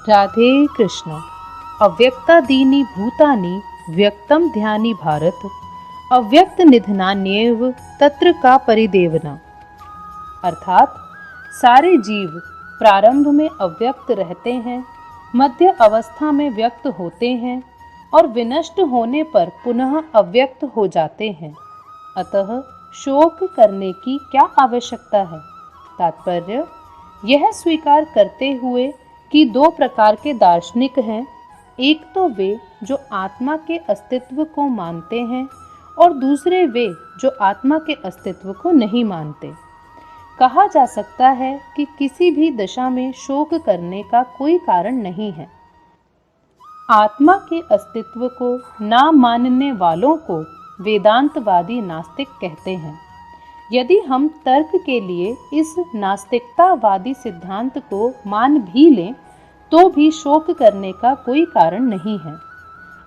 राधे कृष्ण। अव्यक्तादीनि भूतानि व्यक्तं ध्यानि भारत, अव्यक्त निधनान्येव तत्र का परिदेवना। अर्थात सारे जीव प्रारंभ में अव्यक्त रहते हैं, मध्य अवस्था में व्यक्त होते हैं और विनष्ट होने पर पुनः अव्यक्त हो जाते हैं। अतः शोक करने की क्या आवश्यकता है। तात्पर्य यह स्वीकार करते हुए कि दो प्रकार के दार्शनिक हैं, एक तो वे जो आत्मा के अस्तित्व को मानते हैं और दूसरे वे जो आत्मा के अस्तित्व को नहीं मानते। कहा जा सकता है कि किसी भी दशा में शोक करने का कोई कारण नहीं है। आत्मा के अस्तित्व को ना मानने वालों को वेदांतवादी नास्तिक कहते हैं। यदि हम तर्क के लिए इस नास्तिकतावादी सिद्धांत को मान भी लें तो भी शोक करने का कोई कारण नहीं है।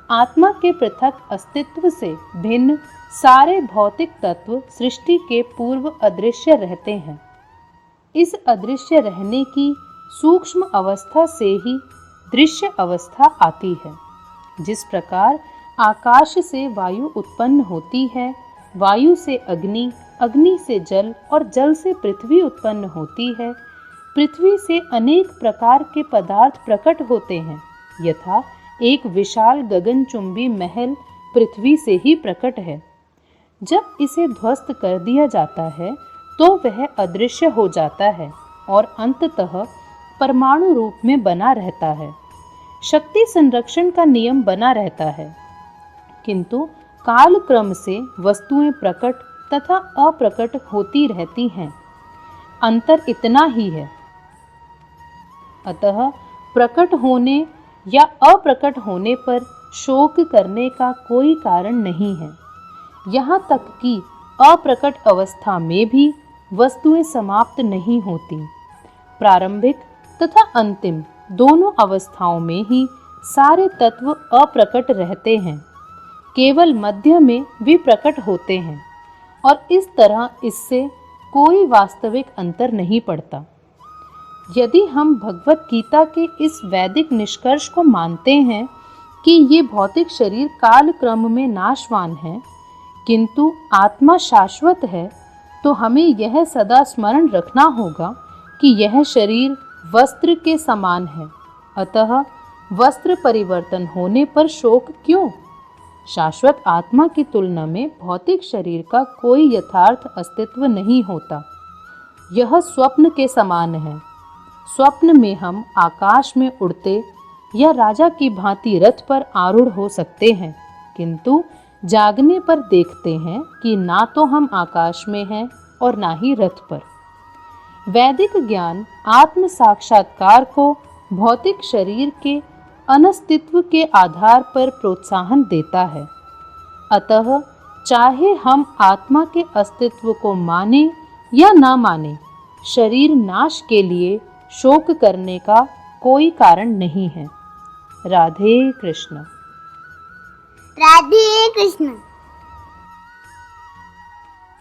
आत्मा के पृथक अस्तित्व से भिन्न सारे भौतिक तत्व सृष्टि के पूर्व अदृश्य रहते हैं। इस अदृश्य रहने की सूक्ष्म अवस्था से ही दृश्य अवस्था आती है। जिस प्रकार आकाश से वायु उत्पन्न होती है, वायु से अग्नि, अग्नि से जल और जल से पृथ्वी उत्पन्न होती है, पृथ्वी से अनेक प्रकार के पदार्थ प्रकट होते हैं, यथा एक विशाल गगनचुंबी महल पृथ्वी से ही प्रकट है। जब इसे ध्वस्त कर दिया जाता है तो वह अदृश्य हो जाता है और अंततः परमाणु रूप में बना रहता है। शक्ति संरक्षण का नियम बना रहता है, किंतु काल क्रम से वस्तुएं प्रकट तथा अप्रकट होती रहती हैं। अंतर इतना ही है। अतः प्रकट होने या अप्रकट होने पर शोक करने का कोई कारण नहीं है। यहाँ तक कि अप्रकट अवस्था में भी वस्तुएं समाप्त नहीं होती। प्रारंभिक तथा अंतिम दोनों अवस्थाओं में ही सारे तत्व अप्रकट रहते हैं, केवल मध्य में भी प्रकट होते हैं और इस तरह इससे कोई वास्तविक अंतर नहीं पड़ता। यदि हम भगवत गीता के इस वैदिक निष्कर्ष को मानते हैं कि ये भौतिक शरीर काल क्रम में नाशवान है किंतु आत्मा शाश्वत है, तो हमें यह सदा स्मरण रखना होगा कि यह शरीर वस्त्र के समान है। अतः वस्त्र परिवर्तन होने पर शोक क्यों? शाश्वत आत्मा की तुलना में भौतिक शरीर का कोई यथार्थ अस्तित्व नहीं होता। यह स्वप्न के समान है। स्वप्न में हम आकाश में उड़ते या राजा की भांति रथ पर आरूढ़ हो सकते हैं, किंतु जागने पर देखते हैं कि ना तो हम आकाश में हैं और ना ही रथ पर। वैदिक ज्ञान आत्म साक्षात्कार को भौतिक शरीर के अनस्तित्व के आधार पर प्रोत्साहन देता है। अतः चाहे हम आत्मा के अस्तित्व को माने या ना माने, शरीर नाश के लिए शोक करने का कोई कारण नहीं है। राधे कृष्ण। राधे कृष्ण।